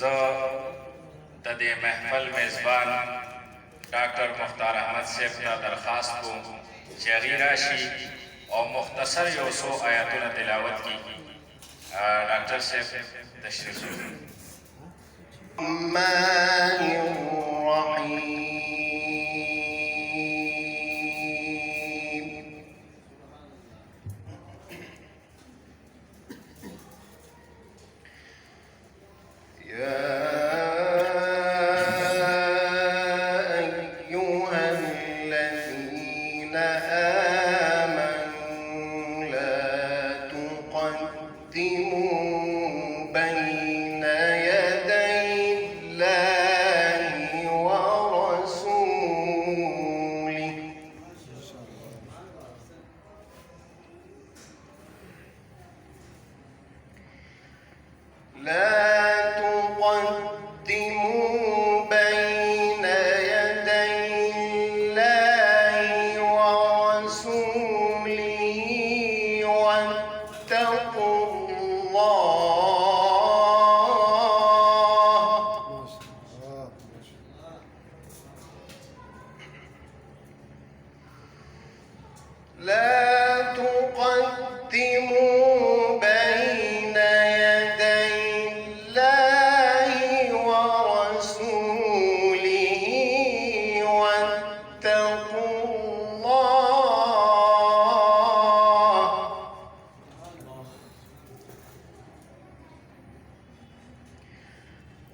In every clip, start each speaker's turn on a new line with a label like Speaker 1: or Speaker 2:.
Speaker 1: زه د دې محفل میزبان ډاکټر مختار احمد صاحب ته درخواست کوم چې هغې راشي او مختصر یو څو آیاتونه تلاوت کړي. ډاکټر صاحب تشریف لري.
Speaker 2: الرحمن الرحيم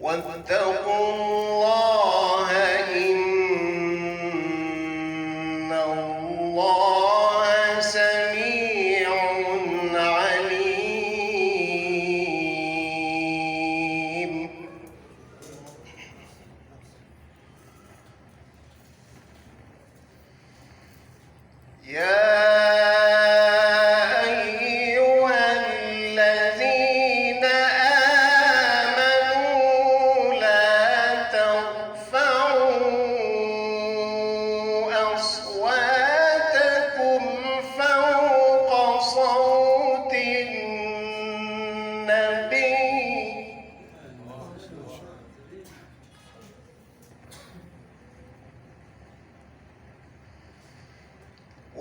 Speaker 2: واتقوا الله إن الله سميع عليم.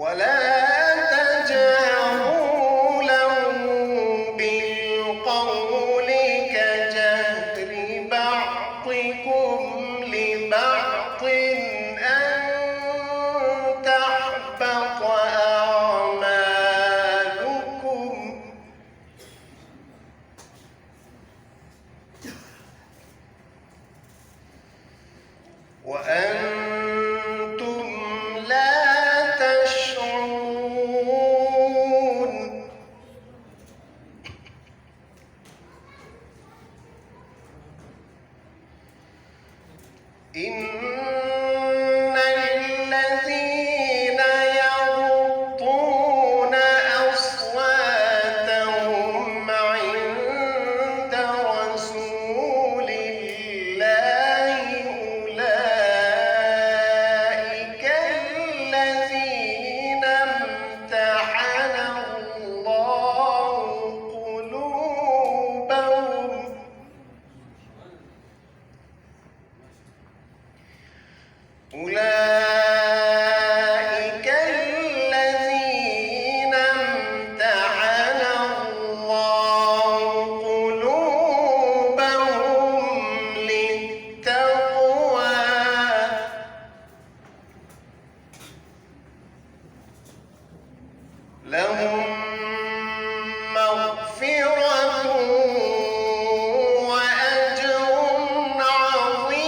Speaker 2: ولا تجهروا له بالقول كجهر بعضكم لبعض أن تحبط أعمالكم وأنتم لا تشعرون. إن الذين يغضون أصواتهم عند رسول الله أولئك الذين امتحن الله قلوبهم أولئك الذين امتحن الله قلوبهم للتقوى لهم مغفرة وأجر عظيم.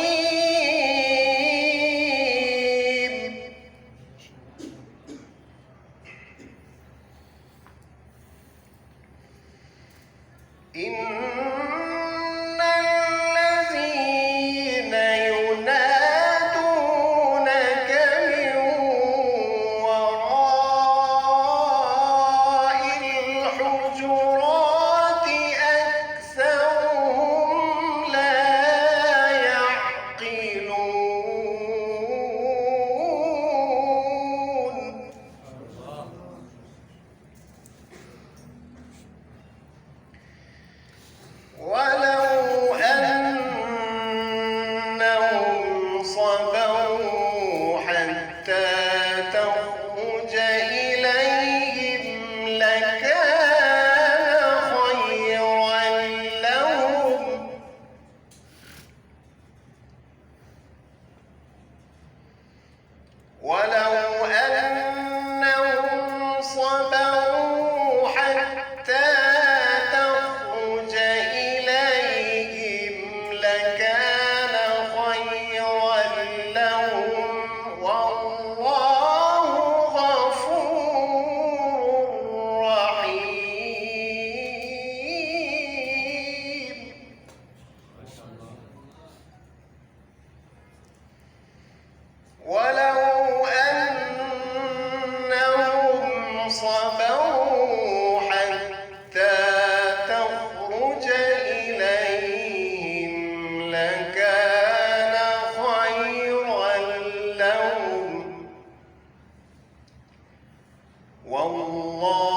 Speaker 2: والله